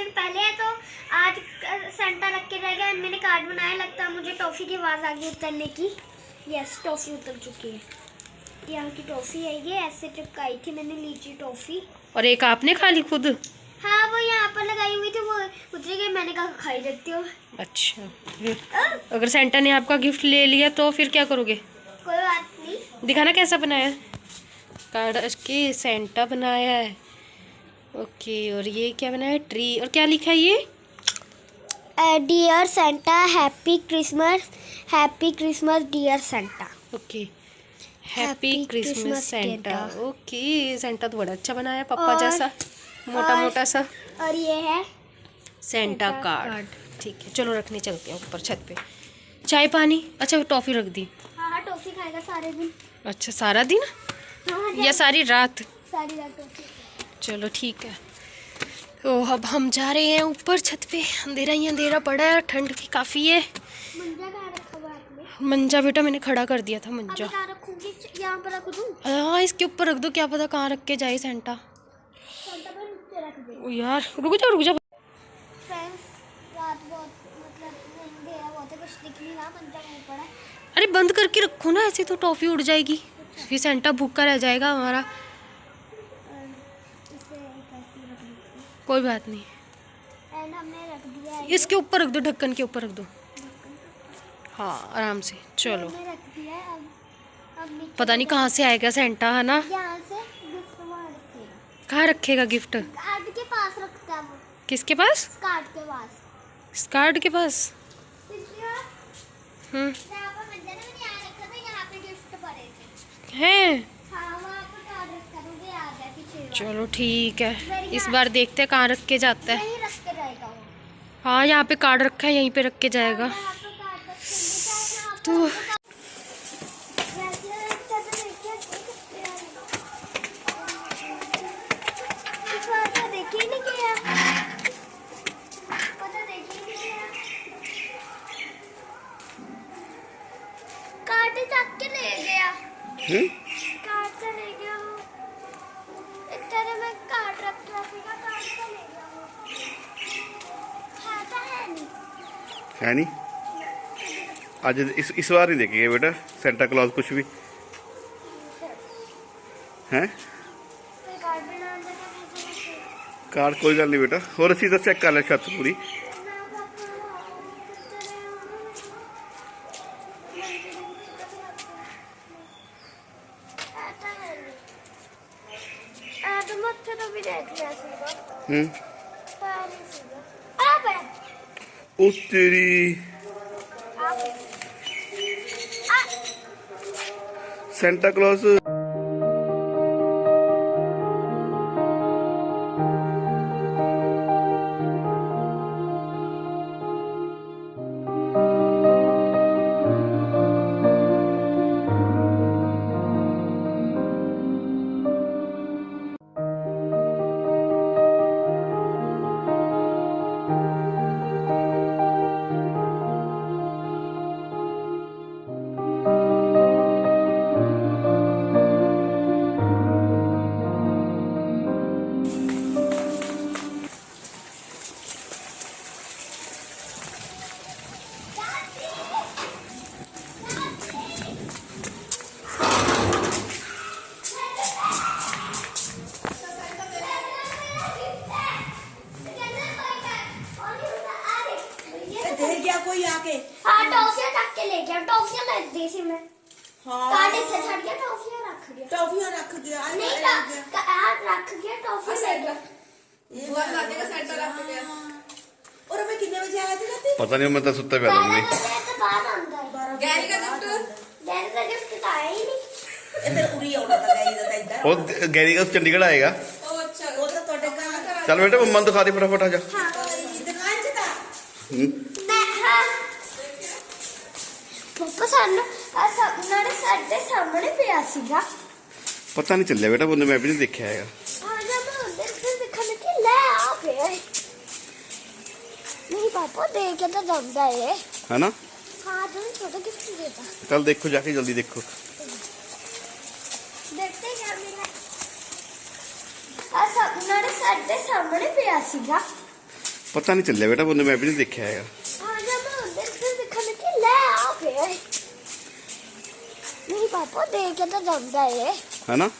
दिन पहले है, तो आज सेंटा रख के रह गया। मैंने कार्ड बनाया, लगता है मुझे टॉफी की आवाज़ आ गई उतरने की। यस, टॉफी उतर चुकी है। यहाँ की टॉफी है ये, ऐसे चिपकाई थी मैंने लीची टॉफी। और एक आपने खा ली खुद? हाँ, वो यहाँ पर लगाई हुई थी, वो उतरी गई, मैंने कहा खाई लेती हूँ। अच्छा, अगर सेंटा ने आपका गिफ्ट ले लिया तो फिर क्या करोगे? कोई बात नहीं। दिखाना कैसा बनाया कार्ड। के सेंटा बनाया है, ओके। और ये क्या बनाया है? ट्री। और क्या लिखा है ये? Dear Santa happy Christmas dear Santa. Okay, happy Christmas Santa. Santa. Okay, Santa तो बड़ा अच्छा बनाया, पप्पा जैसा मोटा और- मोटा सा। और ये है सेंटा कार्ड। ठीक है, चलो रखने चलते हैं ऊपर छत पे। चाय पानी? अच्छा, टॉफी रख दी। हाँ, टॉफी खाएगा सारे दिन। अच्छा, सारा दिन हाँ, या सारी रात? सारी रात टॉफी। चलो ठीक है। तो अब हम जा रहे हैं ऊपर छत पे। अंधेरा ही अंधेरा पड़ा है, ठंड की काफ़ी है। मंजा कहाँ रखा हुआ है आपने? मंजा बेटा मैंने खड़ा कर दिया था अभी मंजा। कहाँ रखूंगी? यहाँ पर रख दूँ? हाँ, इसके ऊपर रख दो, क्या पता कहाँ रख के जाए सेंटा। सेंटा पर नीचे रख दे। ओ यार, रुक जा रुक जा। फ्रेंड्स, रात बहुत मतलब अंधेरा बहुत है, कुछ दिख नहीं रहा, मंजा वहीं पड़ा है। अरे बंद करके रखो ना, ऐसे तो टॉफी उड़ जाएगी, फिर सेंटा भूखा रह जाएगा हमारा। इसे कैसे रख देते? कोई बात नहीं, एंड हमने रख दिया है। इसके ऊपर रख दो, ढक्कन के ऊपर रख दो। हाँ, आराम से। चलो, हमने रख दिया है। अब नीचे पता नहीं कहाँ से आएगा सेंटा, है ना? यहाँ से गिफ्ट वहाँ रखेगा। कहाँ रखेगा गिफ्ट? कार्ड के पास रखता है वो। किसके पास? कार्ड के पास। स्कार्ड के पास। पिछली बार हम्म, यहाँ पर मंजा ने मैंने यहाँ रखा था, यहाँ पे गिफ्ट पड़े थे। है। हाँ, वहाँ पर कार्ड रखा था, मुझे याद है पिछली बार। चलो ठीक है, इस बार देखते हैं कहाँ रख के जाता है। यहीं रख के रहेगा वो। हाँ, यहाँ पे कार्ड रखा है, यहीं पे रख के जाएगा। यहाँ पर कार्ड रखेंगे, चाहे यहाँ पर तो वैसे रखते तो देखिए, इस बार तो देखिए नहीं किया। पता देखिए नहीं किया। कार्ड चक के ले गया। कार्ड से ले गया वो। एक तरह में कार्ड रखेगा, कार्ड से ले गया वो। हाँ, तो है नहीं। है नहीं। आज इस बार नहीं देखेंगे बेटा सेंटा क्लॉज कुछ भी हैं। कोई कार्ड भी ना अंदर का कैसे? कार्ड कोई गल नहीं बेटा, और अच्छी तरह चेक कर ले छत पूरी। ओ तेरी सेंटा क्लॉज। दे गया कोई आके। हाँ, टॉफियाँ रख के ले गया। टॉफियाँ मैं देसी में हाँ, कार्ड से छट गया, टॉफियाँ रख गया। टॉफियां रख गया। आई नहीं, गया। कार्ड रख गया, टॉफियाँ ले गया। और मैं कितने बजे आया था रात? पता नहीं, मैं तो सुत्ता पिया था पहले मम्मी। बजे तो बाद अंदर। गैरी का गिफ्ट। डैडी का गिफ्ट तो आया ही नहीं। ਇਹ ਫਿਰ ਉਰੀ ਆਉਣਾ ਤਾਂ ਗੈਰੀ ਦਾ ਤਾਂ ਇੱਧਰ। वो गैरी का चंडीगढ़ आएगा। ਉਹ ਅੱਛਾ, ਉਹ ਤਾਂ ਤੁਹਾਡੇ ਘਰ चल बेटा मम्मा दिखा दी फटाफट आ जा। ਦੁਕਾਨ 'ਚ ਤਾਂ। मैं हाँ पापा सानू नाले साडे सामने पिया सीगा। पता नहीं चल बेटा, वो मैं भी नहीं देखा है। हाँ, जब मैं उधर से दिखाने की ले आ पे नहीं पापा देख के तो जमदा है। है ना। हाँ, तुम छोटा गिफ्ट देता। चल देखो जाके जल्दी देखो। देखते क्या मिला। नाले साडे सामने पिया सीगा। पता नहीं चल रहा बेटा, बोलने मैं भी नहीं देखा है। हाँ जब मैं उधर से दिखाने के ले आ फिर नहीं पापा देख के तो जमता है है ना?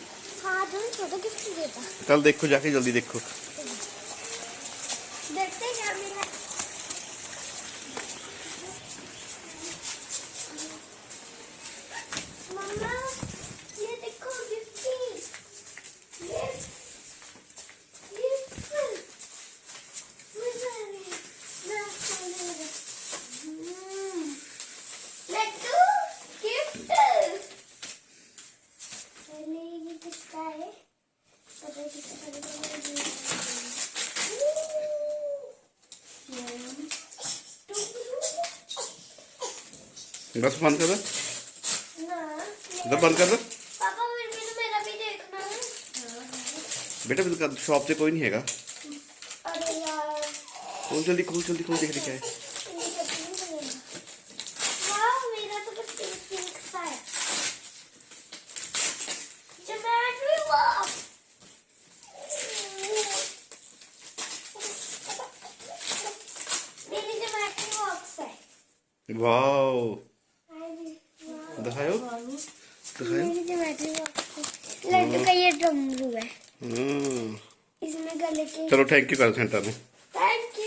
हाँ तुम छोटा गिफ्ट देता कल देखो जाके, जल्दी देखो। देखते हैं क्या मिला मम्मा ये देखो गिफ्ट ये लड्डू गिफ्ट पहले ये किसका है पता है किसका बस बंद कर दो, ना इधर बंद कर दो पापा फिर भी तो मेरा भी देखना है बेटा। बिल्कुल शॉप से कोई नहीं हैगा। अरे यार खोल जल्दी, खोल जल्दी, खोल, देख क्या है। वाह मेरा तो बस पिंक पिंक सा है ज्योमेट्री बॉक्स मेरी ज्योमेट्री बॉक्स है वाओ, अरे वाह दिखाओ दिखाओ। मेरी ज्योमेट्री बॉक्स लड्डू का ये डमरू है हम्म, इसमें गले के चलो थैंक यू कर सेंटर में। थैंक यू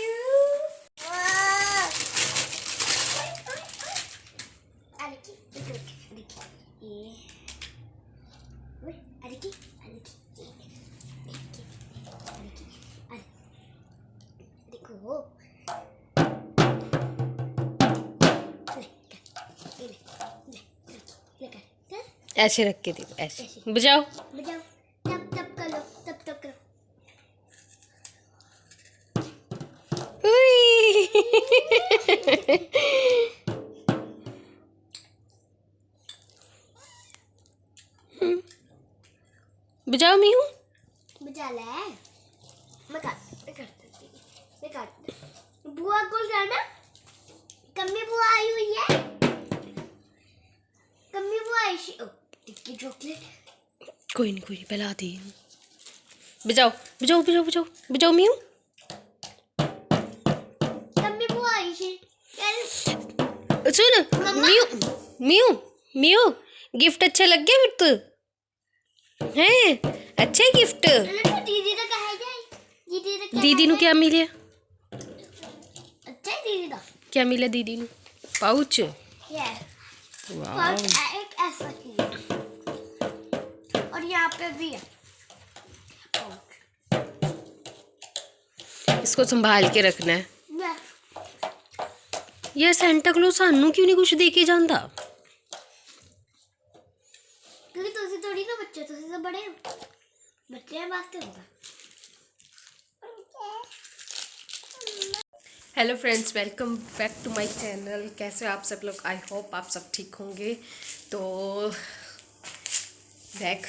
ऐसे रख के दे, ऐसे बजाओ। बजाओ तब तब करो तब तब करो उई। बजाओ मीहू। बजा ले मैं काट बुआ को जाना कम्मी बुआ आई हुई है कम्मी बुआ आई ओ टिक्की चॉकलेट कोई नहीं पहला दी। बजाओ बजाओ बजाओ बजाओ बजाओ मीहू। कम्मी बुआ आई थी सुन मियू मियू मियू, गिफ्ट अच्छा लग गया फिर तो हैं? अच्छा गिफ्ट। दीदी तो कहे जाए दीदी तो दीदी नु क्या मिले? अच्छा है दीदी का क्या मिला दीदी नु? पाउच। ये वाह, एक ऐसा चीज और यहाँ पे भी है इसको संभाल के रखना है। ये ये सेंटा क्लॉज सानू क्यों नहीं कुछ दे के जांदा? क्योंकि तुझे थोड़ी ना बच्चे तुझे तो बड़े हो बच्चे हैं बात करूँगा। Hello friends, welcome back to my channel. कैसे हो आप सब लोग? आई होप आप सब ठीक होंगे। तो बैक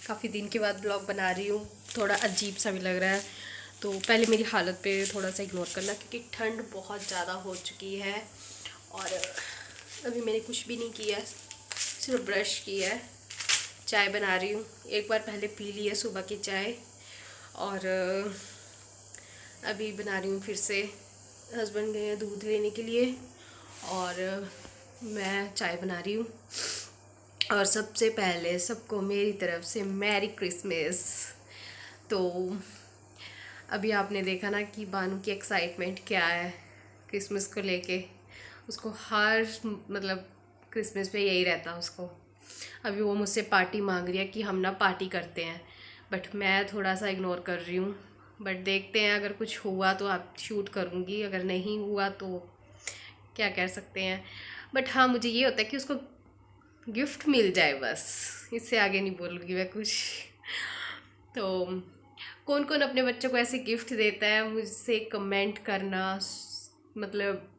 काफ़ी दिन के बाद ब्लॉग बना रही हूँ, थोड़ा अजीब सा भी लग रहा है। तो पहले मेरी हालत पे थोड़ा सा इग्नोर करना, क्योंकि ठंड बहुत ज़्यादा हो चुकी है और अभी मैंने कुछ भी नहीं किया, सिर्फ ब्रश किया है। चाय बना रही हूँ, एक बार पहले पी ली है सुबह की चाय और अभी बना रही हूँ फिर से। हस्बैंड गए हैं दूध लेने के लिए और मैं चाय बना रही हूँ। और सबसे पहले सबको मेरी तरफ से मैरी क्रिसमस। तो अभी आपने देखा ना कि बानू की एक्साइटमेंट क्या है क्रिसमस को लेके। उसको हर मतलब क्रिसमस पे यही रहता है उसको। अभी वो मुझसे पार्टी मांग रही है कि हम ना पार्टी करते हैं, बट मैं थोड़ा सा इग्नोर कर रही हूँ। बट देखते हैं, अगर कुछ हुआ तो आप शूट करूँगी, अगर नहीं हुआ तो क्या कह सकते हैं। बट हाँ, मुझे ये होता है कि उसको गिफ्ट मिल जाए, बस इससे आगे नहीं बोलूँगी मैं कुछ। तो कौन कौन अपने बच्चों को ऐसे गिफ्ट देता है मुझसे कमेंट करना। मतलब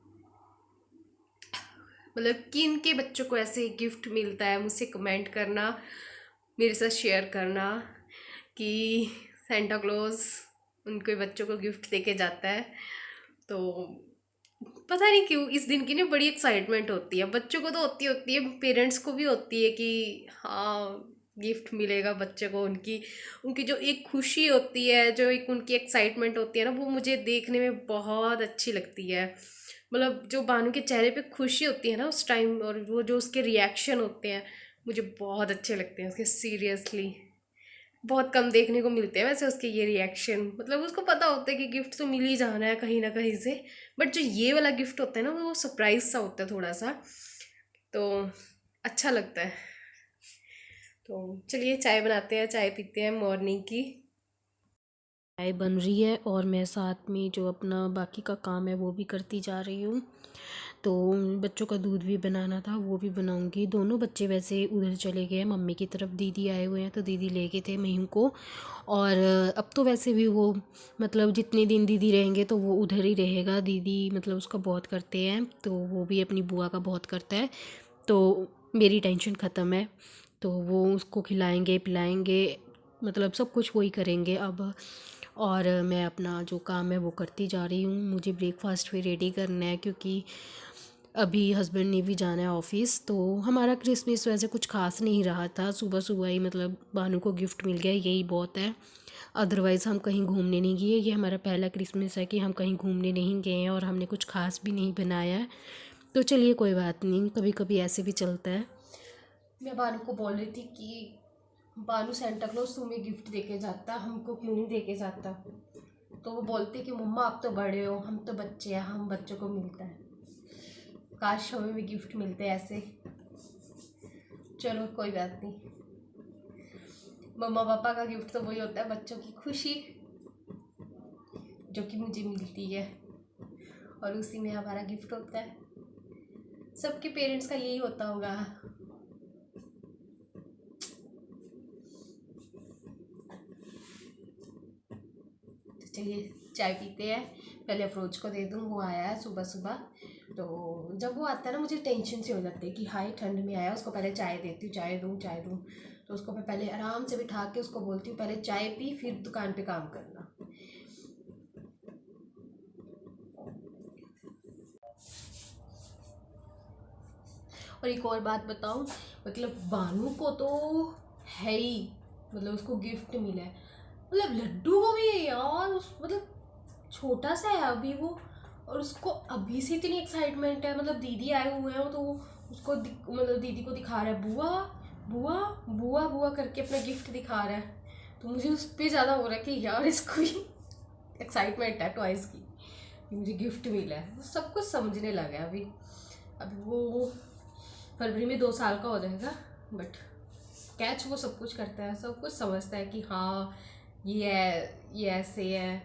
किन के बच्चों को ऐसे गिफ्ट मिलता है मुझसे कमेंट करना, मेरे साथ शेयर करना कि सेंटा क्लॉज उनके बच्चों को गिफ्ट देके जाता है। तो पता नहीं क्यों इस दिन की ना बड़ी एक्साइटमेंट होती है। बच्चों को तो होती है, पेरेंट्स को भी होती है कि हाँ गिफ्ट मिलेगा बच्चे को, उनकी उनकी जो एक खुशी होती है, जो एक उनकी एक्साइटमेंट होती है ना, वो मुझे देखने में बहुत अच्छी लगती है। मतलब जो बानू के चेहरे पे खुशी होती है ना उस टाइम, और वो जो उसके रिएक्शन होते हैं मुझे बहुत अच्छे लगते हैं उसके। सीरियसली बहुत कम देखने को मिलते हैं वैसे उसके ये रिएक्शन। मतलब उसको पता होता है कि गिफ्ट तो मिल ही जाना है कहीं ना कहीं से, बट जो ये वाला गिफ्ट होता है ना वो सरप्राइज सा होता है थोड़ा सा, तो अच्छा लगता है। तो चलिए चाय बनाते हैं, चाय पीते हैं मॉर्निंग की। चाय बन रही है और मैं साथ में जो अपना बाकी का काम है वो भी करती जा रही हूँ। तो बच्चों का दूध भी बनाना था, वो भी बनाऊंगी। दोनों बच्चे वैसे उधर चले गए हैं मम्मी की तरफ, दीदी आए हुए हैं तो दीदी ले गए थे महीम को। और अब तो वैसे भी वो मतलब जितने दिन दीदी रहेंगे तो वो उधर ही रहेगा। दीदी मतलब उसका बहुत करते हैं, तो वो भी अपनी बुआ का बहुत करता है, तो मेरी टेंशन ख़त्म है। तो वो उसको खिलाएंगे पिलाएंगे, मतलब सब कुछ वही करेंगे अब। और मैं अपना जो काम है वो करती जा रही हूँ। मुझे ब्रेकफास्ट भी रेडी करना है क्योंकि अभी हस्बैंड ने भी जाना है ऑफिस। तो हमारा क्रिसमस वैसे कुछ खास नहीं रहा था, सुबह सुबह ही मतलब बानू को गिफ्ट मिल गया, यही बहुत है। अदरवाइज़ हम कहीं घूमने नहीं गए। ये हमारा पहला क्रिसमस है कि हम कहीं घूमने नहीं गए हैं, और हमने कुछ खास भी नहीं बनाया है। तो चलिए कोई बात नहीं, कभी कभी ऐसे भी चलता है। मैं बानू को बोल रही थी कि बानू सेंटा क्लॉज तुम्हें गिफ्ट देके जाता, हमको क्यों नहीं देके जाता। तो वो बोलती कि मम्मा आप तो बड़े हो, हम तो बच्चे हैं, हम बच्चों को मिलता है। काश हमें भी गिफ्ट मिलते ऐसे। चलो कोई बात नहीं, मम्मा पापा का गिफ्ट तो वही होता है, बच्चों की खुशी जो कि मुझे मिलती है, और उसी में हमारा गिफ्ट होता है। सबके पेरेंट्स का यही होता होगा। तो चलिए चाय पीते हैं। पहले अफरोज को दे दूँ, वो आया है सुबह सुबह। तो जब वो आता है ना मुझे टेंशन से हो जाती है कि हाय ठंड में आया, उसको पहले चाय देती हूँ, चाय दूँ चाय दूँ। तो उसको मैं पहले आराम से बिठा के उसको बोलती हूँ पहले चाय पी, फिर दुकान पे काम करना। और एक और बात बताऊँ, मतलब बानू को तो है ही, मतलब उसको गिफ्ट मिला है, मतलब लड्डू को भी यार मतलब छोटा सा है अभी वो, और उसको अभी से इतनी एक्साइटमेंट है। मतलब दीदी आए हुए हैं तो वो उसको मतलब दीदी को दिखा रहा है, बुआ बुआ बुआ बुआ करके अपना गिफ्ट दिखा रहा है। तो मुझे उस पर ज़्यादा हो रहा है कि यार इसको ही एक्साइटमेंट है टॉयज़ की कि मुझे गिफ्ट मिला है। वो सब कुछ समझने लगा है अभी। अभी वो फरवरी में 2 साल का हो जाएगा, बट कैच वो सब कुछ करता है, सब कुछ समझता है कि हाँ ये है, ये ऐसे है,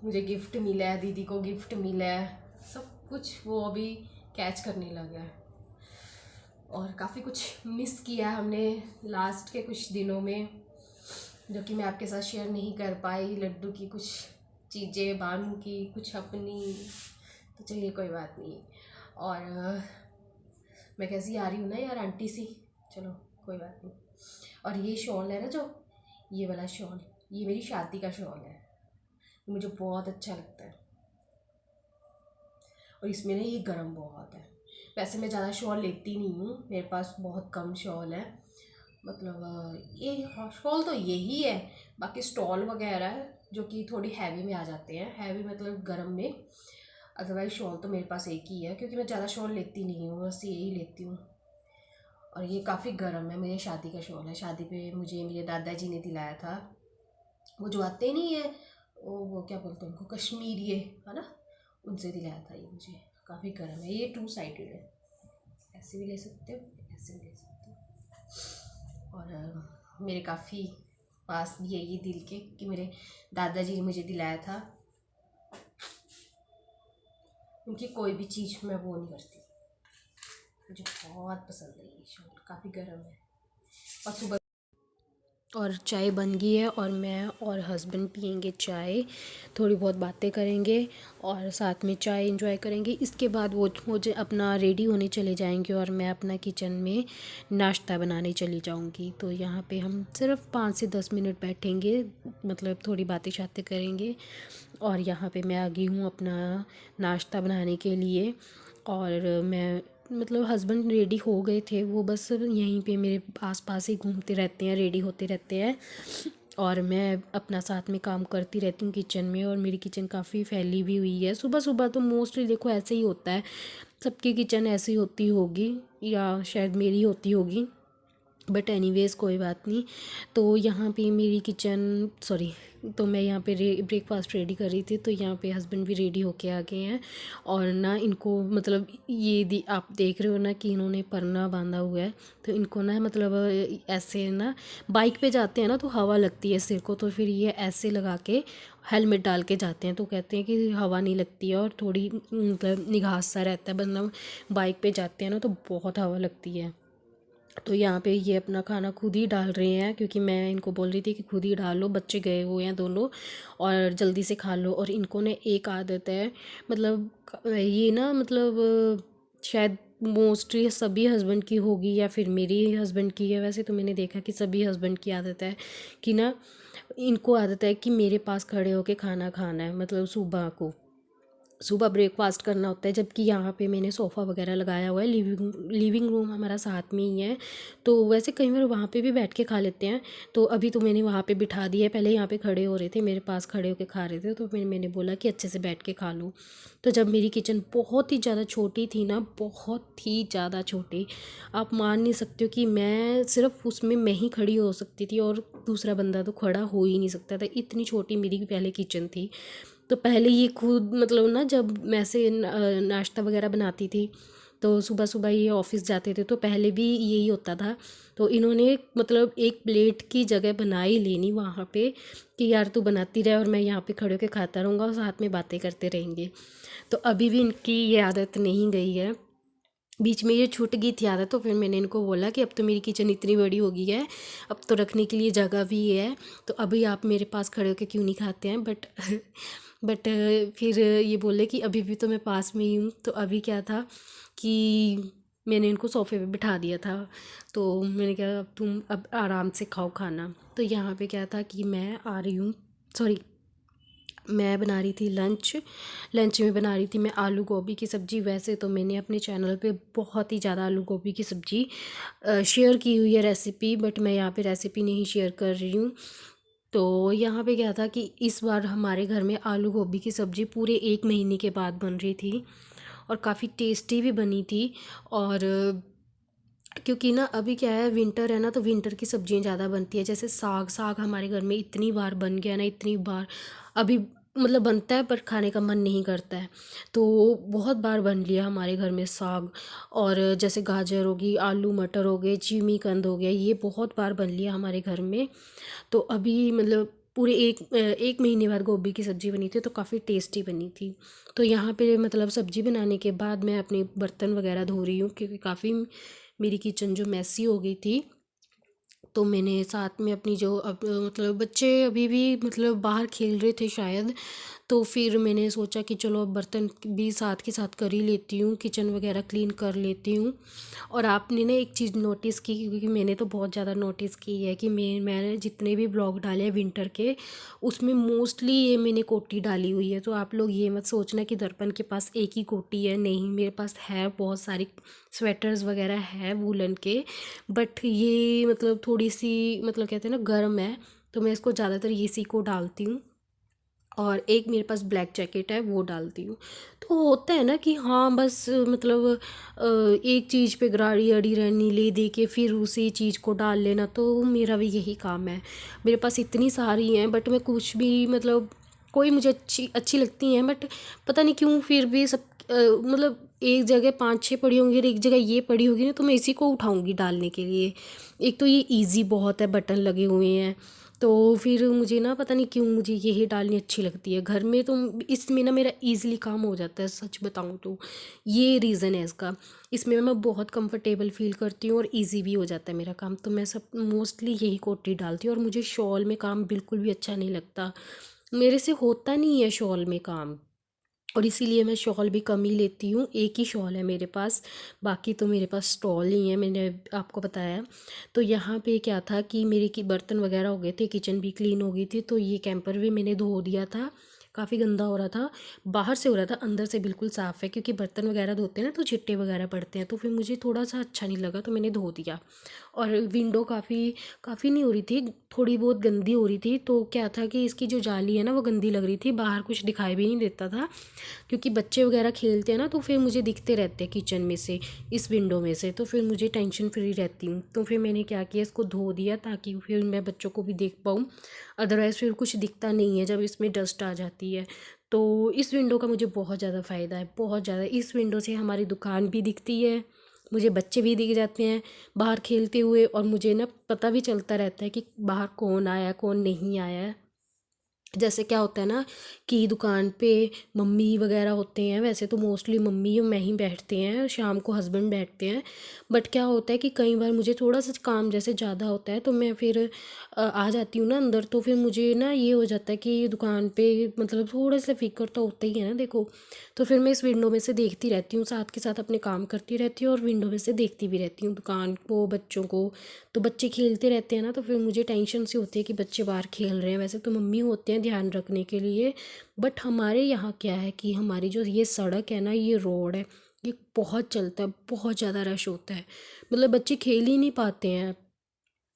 मुझे गिफ्ट मिला है, दीदी को गिफ्ट मिला है, सब कुछ वो अभी कैच करने लगा है। और काफ़ी कुछ मिस किया हमने लास्ट के कुछ दिनों में, जो कि मैं आपके साथ शेयर नहीं कर पाई। लड्डू की कुछ चीज़ें, बानू की कुछ अपनी। तो चलिए कोई बात नहीं। और मैं कैसी आ रही हूँ ना यार आंटी सी, चलो कोई बात नहीं। और ये शॉल है ना, जो ये वाला शॉल, ये मेरी शादी का शॉल है, मुझे बहुत अच्छा लगता है। और इसमें ना ये गर्म बहुत है। वैसे मैं ज़्यादा शॉल लेती नहीं हूँ, मेरे पास बहुत कम शॉल है। मतलब ये शॉल तो यही है, बाकी स्टॉल वगैरह जो कि थोड़ी हैवी में आ जाते हैं, हैवी मतलब गर्म में। अदरवाइज शॉल तो मेरे पास एक ही है, क्योंकि मैं ज़्यादा शॉल लेती नहीं हूँ, बस यही लेती हूँ। और ये काफ़ी गर्म है, मेरे शादी का शॉल है। शादी पे मुझे मेरे दादाजी ने दिलाया था, वो जो आते नहीं है वो क्या बोलते हैं उनको, कश्मीरी है ना, उनसे दिलाया था। ये मुझे काफ़ी गर्म है। ये 2 साइडेड है, ऐसे भी ले सकते हो, ऐसे भी ले सकते हो। और मेरे काफ़ी पास भी है ये दिल के, कि मेरे दादाजी ने मुझे दिलाया था। उनकी कोई भी चीज़ मैं वो नहीं करती, मुझे बहुत पसंद है ये शॉल, काफ़ी गर्म है। और सुबह और चाय बन गई है, और मैं और हस्बैंड पियेंगे चाय, थोड़ी बहुत बातें करेंगे और साथ में चाय एंजॉय करेंगे। इसके बाद वो मुझे अपना रेडी होने चले जाएंगे, और मैं अपना किचन में नाश्ता बनाने चली जाऊंगी। तो यहाँ पे हम सिर्फ 5 से 10 मिनट बैठेंगे, मतलब थोड़ी बातें शातें करेंगे। और यहाँ पे मैं आ गई हूँ अपना नाश्ता बनाने के लिए। और मैं मतलब हस्बैंड रेडी हो गए थे, वो बस यहीं पे मेरे आसपास ही घूमते रहते हैं, रेडी होते रहते हैं, और मैं अपना साथ में काम करती रहती हूँ किचन में। और मेरी किचन काफ़ी फैली हुई हुई है। सुबह सुबह तो मोस्टली देखो ऐसे ही होता है, सबकी किचन ऐसी होती होगी या शायद मेरी होती होगी, बट एनीवेज़ कोई बात नहीं। तो यहाँ पे मेरी किचन सॉरी तो मैं यहाँ पे ब्रेकफास्ट रेडी कर रही थी, तो यहाँ पे हस्बैंड भी रेडी होके आ गए हैं। और ना इनको मतलब ये आप देख रहे हो ना कि इन्होंने परना बांधा हुआ है, तो इनको ना मतलब ऐसे ना बाइक पे जाते हैं ना तो हवा लगती है सिर को, तो फिर ये ऐसे लगा के हेलमेट डाल के जाते हैं, तो कहते हैं कि हवा नहीं लगती है और थोड़ी मतलब निगाह सा रहता है, मतलब बाइक पे जाते हैं ना तो बहुत हवा लगती है। तो यहाँ पे ये अपना खाना खुद ही डाल रहे हैं, क्योंकि मैं इनको बोल रही थी कि खुद ही डाल लो, बच्चे गए हुए हैं दोनों और जल्दी से खा लो। और इनको ने एक आदत है, मतलब ये ना मतलब शायद मोस्टली सभी हस्बैंड की होगी या फिर मेरी हस्बैंड की है, वैसे तो मैंने देखा कि सभी हस्बैंड की आदत है कि ना इनको आदत है कि मेरे पास खड़े होके खाना खाना है, मतलब सुबह ब्रेकफास्ट करना होता है। जबकि यहाँ पे मैंने सोफ़ा वगैरह लगाया हुआ है, लिविंग रूम हमारा साथ में ही है, तो वैसे कई बार वहाँ पे भी बैठ के खा लेते हैं। तो अभी तो मैंने वहाँ पे बिठा दिया है, पहले यहाँ पे खड़े हो रहे थे, मेरे पास खड़े होके खा रहे थे, तो मैंने बोला कि अच्छे से बैठ के खा लो। तो जब मेरी किचन बहुत ही ज़्यादा छोटी थी ना, बहुत ही ज़्यादा छोटी, आप मान नहीं सकते हो कि मैं सिर्फ उसमें मैं ही खड़ी हो सकती थी और दूसरा बंदा तो खड़ा हो ही नहीं सकता था, इतनी छोटी मेरी पहले किचन थी। तो पहले ये खुद मतलब ना जब मैं से नाश्ता वगैरह बनाती थी, तो सुबह सुबह ये ऑफिस जाते थे, तो पहले भी यही होता था। तो इन्होंने मतलब एक प्लेट की जगह बना ही लेनी वहाँ पे कि यार तू बनाती रहे और मैं यहाँ पे खड़े होकर खाता रहूँगा और साथ में बातें करते रहेंगे। तो अभी भी इनकी ये आदत नहीं गई है, बीच में ये छूट गई थी आदत। तो फिर मैंने इनको बोला कि अब तो मेरी किचन इतनी बड़ी हो गई है, अब तो रखने के लिए जगह भी है, तो अभी आप मेरे पास खड़े होकर क्यों नहीं खाते हैं। बट फिर ये बोले कि अभी भी तो मैं पास में ही हूँ। तो अभी क्या था कि मैंने इनको सोफ़े पे बिठा दिया था, तो मैंने कहा अब तुम अब आराम से खाओ खाना। तो यहाँ पे क्या था कि मैं आ रही हूँ मैं बना रही थी लंच में बना रही थी मैं आलू गोभी की सब्ज़ी। वैसे तो मैंने अपने चैनल पे बहुत ही ज़्यादा आलू गोभी की सब्ज़ी शेयर की हुई है रेसिपी, बट मैं यहाँ पे रेसिपी नहीं शेयर कर रही हूँ। तो यहाँ पे क्या था कि इस बार हमारे घर में आलू गोभी की सब्ज़ी पूरे 1 महीने के बाद बन रही थी और काफ़ी टेस्टी भी बनी थी। और क्योंकि ना अभी क्या है, विंटर है ना, तो विंटर की सब्ज़ियाँ ज़्यादा बनती है। जैसे साग हमारे घर में इतनी बार बन गया ना, इतनी बार अभी मतलब बनता है पर खाने का मन नहीं करता है, तो बहुत बार बन लिया हमारे घर में साग। और जैसे गाजर होगी, आलू मटर हो गए, जिमीकंद हो गया, ये बहुत बार बन लिया हमारे घर में। तो अभी मतलब पूरे एक महीने बाद गोभी की सब्ज़ी बनी थी, तो काफ़ी टेस्टी बनी थी। तो यहाँ पे मतलब सब्ज़ी बनाने के बाद मैं अपने बर्तन वगैरह धो रही हूँ, क्योंकि काफ़ी मेरी किचन जो मैसी हो गई थी। तो मैंने साथ में अपनी जो अब मतलब बच्चे अभी भी मतलब बाहर खेल रहे थे शायद, तो फिर मैंने सोचा कि चलो अब बर्तन भी साथ के साथ कर ही लेती हूँ, किचन वगैरह क्लीन कर लेती हूँ। और आपने ना एक चीज़ नोटिस की, क्योंकि मैंने तो बहुत ज़्यादा नोटिस की है कि मैंने जितने भी ब्लॉग डाले हैं विंटर के, उसमें मोस्टली ये मैंने कोटी डाली हुई है। तो आप लोग ये मत सोचना कि दर्पण के पास एक ही कोटी है, नहीं, मेरे पास है बहुत सारी स्वेटर्स वगैरह है वूलन के, बट ये मतलब थोड़ी सी मतलब कहते हैं ना गर्म है, तो मैं इसको ज़्यादातर इसी को डालती हूँ। और एक मेरे पास ब्लैक जैकेट है, वो डालती हूँ। तो होता है ना कि हाँ बस मतलब एक चीज़ पे गरारी अड़ी रहनी, ले दे के फिर उसी चीज़ को डाल लेना, तो मेरा भी यही काम है। मेरे पास इतनी सारी हैं, बट मैं कुछ भी मतलब कोई मुझे अच्छी लगती हैं, बट पता नहीं क्यों फिर भी सब मतलब एक जगह 5-6 पड़ी होंगी और एक जगह ये पड़ी होगी ना, तो मैं इसी को उठाऊंगी डालने के लिए। एक तो ये इजी बहुत है, बटन लगे हुए हैं, तो फिर मुझे ना पता नहीं क्यों मुझे यही डालनी अच्छी लगती है घर में। तो इसमें ना मेरा इजीली काम हो जाता है, सच बताऊँ तो ये रीज़न है इसका। इसमें मैं बहुत कंफर्टेबल फील करती हूँ और इजी भी हो जाता है मेरा काम। तो मैं सब मोस्टली यही कोटी डालती हूँ। और मुझे शॉल में काम बिल्कुल भी अच्छा नहीं लगता, मेरे से होता नहीं है शॉल में काम, और इसीलिए मैं शॉल भी कम ही लेती हूँ। एक ही शॉल है मेरे पास, बाकी तो मेरे पास स्टॉल ही है, मैंने आपको बताया। तो यहाँ पे क्या था कि मेरे की बर्तन वगैरह हो गए थे, किचन भी क्लीन हो गई थी, तो ये कैंपर भी मैंने धो दिया था काफ़ी गंदा हो रहा था। बाहर से हो रहा था, अंदर से बिल्कुल साफ़ है, क्योंकि बर्तन वगैरह धोते हैं ना तो चिट्टे वगैरह पड़ते हैं, तो फिर मुझे थोड़ा सा अच्छा नहीं लगा तो मैंने धो दिया। और विंडो काफ़ी नहीं हो रही थी, थोड़ी बहुत गंदी हो रही थी। तो क्या था कि इसकी जो जाली है ना वो गंदी लग रही थी, बाहर कुछ दिखाई भी नहीं देता था, क्योंकि बच्चे वगैरह खेलते हैं ना तो फिर मुझे दिखते रहते हैं किचन में से, इस विंडो में से, तो फिर मुझे टेंशन फ्री रहती हूँ। तो फिर मैंने क्या किया, इसको धो दिया ताकि फिर मैं बच्चों को भी देख पाऊँ, अदरवाइज़ फिर कुछ दिखता नहीं है जब इसमें डस्ट आ जाती है। तो इस विंडो का मुझे बहुत ज़्यादा फ़ायदा है, बहुत ज़्यादा। इस विंडो से हमारी दुकान भी दिखती है, मुझे बच्चे भी दिख जाते हैं बाहर खेलते हुए, और मुझे ना पता भी चलता रहता है कि बाहर कौन आया कौन नहीं आया है। जैसे क्या होता है ना कि दुकान पे मम्मी वगैरह होते हैं, वैसे तो मोस्टली मम्मी और मैं ही बैठते हैं, शाम को हस्बैंड बैठते हैं, बट क्या होता है कि कई बार मुझे थोड़ा सा काम जैसे ज़्यादा होता है तो मैं फिर आ जाती हूँ ना अंदर, तो फिर मुझे ना ये हो जाता है कि दुकान पे मतलब थोड़ा सा फिक्र तो होता ही है ना, देखो। तो फिर मैं इस विंडो में से देखती रहती हूँ, साथ के साथ अपने काम करती रहती हूँ और विंडो में से देखती भी रहती हूँ दुकान को, बच्चों को। तो बच्चे खेलते रहते हैं ना तो फिर मुझे टेंशन सी होती है कि बच्चे बाहर खेल रहे हैं, वैसे तो मम्मी होते हैं ध्यान रखने के लिए, बट हमारे यहाँ क्या है कि हमारी जो ये सड़क है ना, ये रोड है, ये बहुत चलता है, बहुत ज़्यादा रश होता है, मतलब बच्चे खेल ही नहीं पाते हैं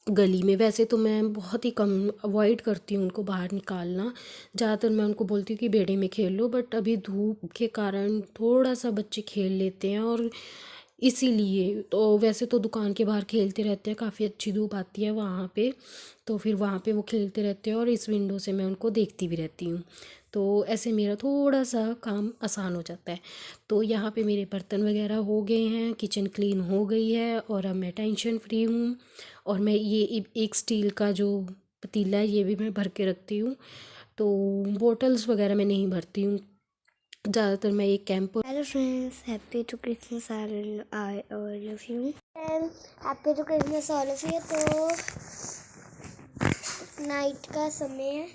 गली में। वैसे तो मैं बहुत ही कम अवॉइड करती हूँ उनको बाहर निकालना, ज़्यादातर मैं उनको बोलती हूँ कि बेड़े में खेल लो, बट अभी धूप के कारण थोड़ा सा बच्चे खेल लेते हैं, और इसीलिए तो वैसे तो दुकान के बाहर खेलते रहते हैं, काफ़ी अच्छी धूप आती है वहाँ पे, तो फिर वहाँ पे वो खेलते रहते हैं और इस विंडो से मैं उनको देखती भी रहती हूँ। तो ऐसे मेरा थोड़ा सा काम आसान हो जाता है। तो यहाँ पे मेरे बर्तन वगैरह हो गए हैं, किचन क्लीन हो गई है, और अब मैं टेंशन फ्री हूँ। और मैं ये एक स्टील का जो पतीला है ये भी मैं भर के रखती हूँ, तो बॉटल्स वगैरह मैं नहीं भरती हूँ, ज़्यादातर मैं एक camp. Hello friends, happy to Christmas I all of you and happy to Christmas all of you. तो नाइट का समय है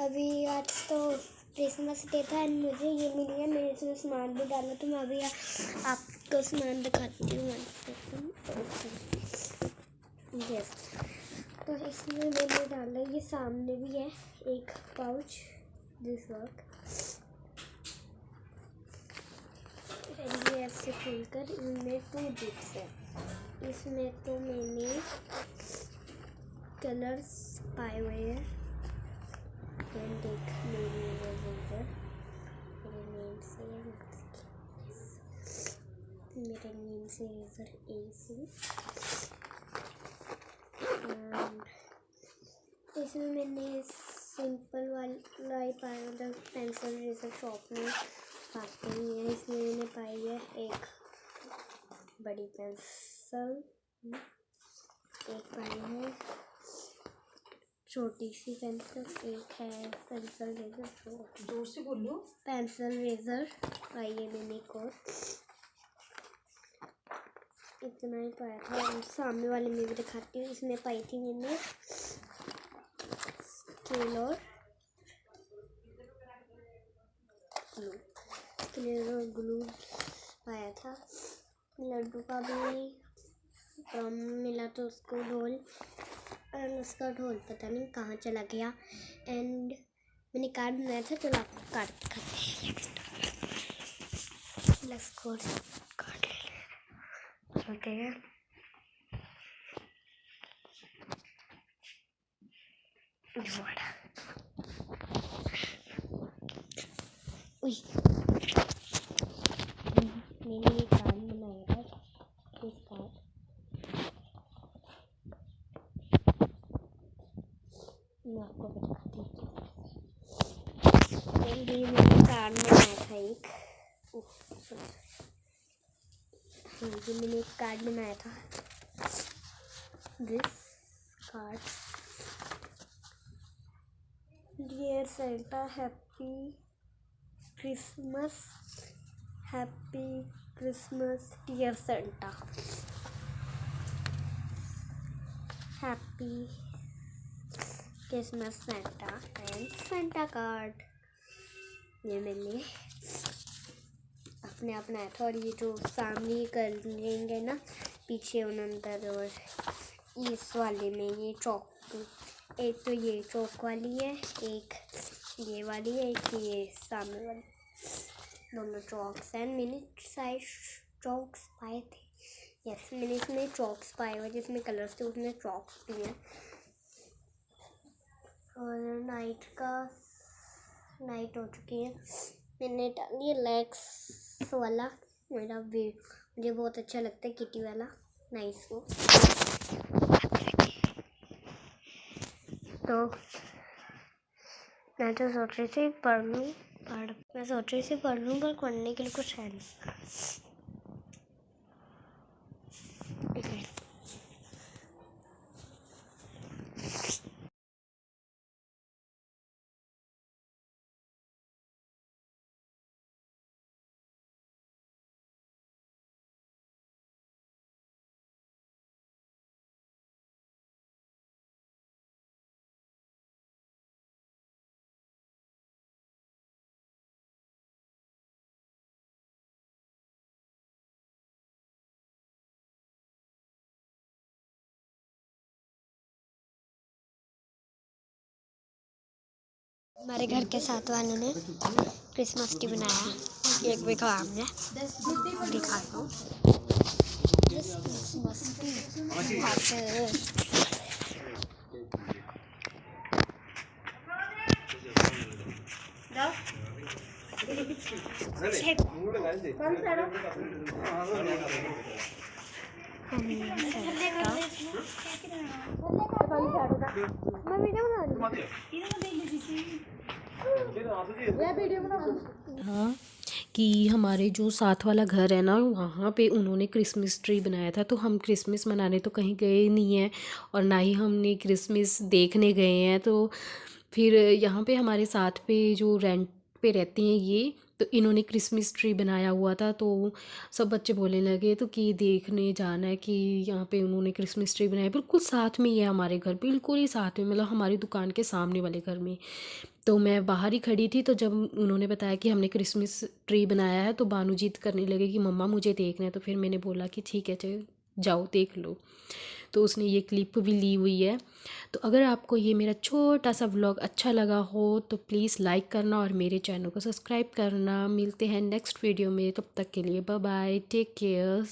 अभी, आज तो क्रिसमस डे था एंड मुझे ये मिली है, मैंने इसमें सामान भी डाला, तो मैं अभी आपको सामान दिखाती हूँ। यस, तो इसमें मैंने डाला, ये सामने भी है एक पाउच, दिस वर्क, ये ऐसे खोलकर इनमें 2 जिप्स है। इसमें तो मैंने कलर्स पाए हुए हैं, देख मेरे रेजर, मेरे नेम से रेजर AC, इसमें मैंने सिंपल वाला ही पाया, मतलब पेंसिल रेजर शॉप में पाते ही हैं। इसमें मैंने पाई है एक बड़ी पेंसिल, एक पाई है छोटी सी पेंसिल, एक है पेंसिल रेजर, जोर से बोलो, पेंसिल रेजर पाई है मैंने एक और, इतना ही पाया था। और सामने वाले में भी दिखाती हूँ, इसमें पाई थी मैंने स्केल और ग्लू पाया था। लड्डू का भी मिला तो उसको ढोल, एंड उसका ढोल पता नहीं कहाँ चला गया। एंड मैंने कार्ड बनाया था, चलो आपको कार्ड दिखाते हैं। लेट्स गो, कार्ड चलते हैं। मैंने ये कार्ड बनाया था, इस कार्ड मैं आपको बताती हूँ। ये मैंने कार्ड बनाया था एक, हाँ जी, मैंने एक कार्ड बनाया था, this card, dear Santa happy Christmas dear Santa, happy Christmas Santa and Santa card. ये मैंने अपने आप बनाया था, और ये जो सामने कर लेंगे ना पीछे उन अंदर, और इस वाले में ये चौक, एक तो ये चौक वाली है, एक ये वाली है, एक ये सामने वाली, दोनों चॉक्स हैं। मैंने साइड चॉक्स पाए थे, यस मैंने इसमें चॉक्स पाए हुए जिसमें कलर्स थे, उसमें चॉक्स भी हैं। और नाइट हो चुकी है, मैंने डाली है लेग्स वाला, मेरा भी मुझे बहुत अच्छा लगता है किटी वाला नाइस को। तो मैं तो सोच रही थी मैं सोच रही थी पढ़ लूँ, पर पढ़ने के लिए कुछ है नहीं। हमारे घर के साथ वालों ने क्रिसमस ट्री बनाया, केक भी खाया हमने, दिखाता हूँ। क्रिसमस ट्री मैं वीडियो बना रही हाँ, कि हमारे जो साथ वाला घर है ना, वहाँ पे उन्होंने क्रिसमस ट्री बनाया था। तो हम क्रिसमस मनाने तो कहीं गए नहीं हैं और ना ही हमने क्रिसमस देखने गए हैं। तो फिर यहाँ पे हमारे साथ पे जो रेंट पे रहती हैं ये, तो इन्होंने क्रिसमस ट्री बनाया हुआ था। तो सब बच्चे बोलने लगे तो कि देखने जाना है कि यहाँ पे उन्होंने क्रिसमस ट्री बनाया। बिल्कुल साथ में ही है हमारे घर, बिल्कुल ही साथ में, मतलब हमारी दुकान के सामने वाले घर में। तो मैं बाहर ही खड़ी थी, तो जब उन्होंने बताया कि हमने क्रिसमस ट्री बनाया है तो बानू जिद करने लगे कि मम्मा मुझे देखना है। तो फिर मैंने बोला कि ठीक है चल जाओ देख लो। तो उसने ये क्लिप भी ली हुई है। तो अगर आपको ये मेरा छोटा सा व्लॉग अच्छा लगा हो तो प्लीज़ लाइक करना और मेरे चैनल को सब्सक्राइब करना। मिलते हैं नेक्स्ट वीडियो में, तब तक के लिए बाय बाय, टेक केयर।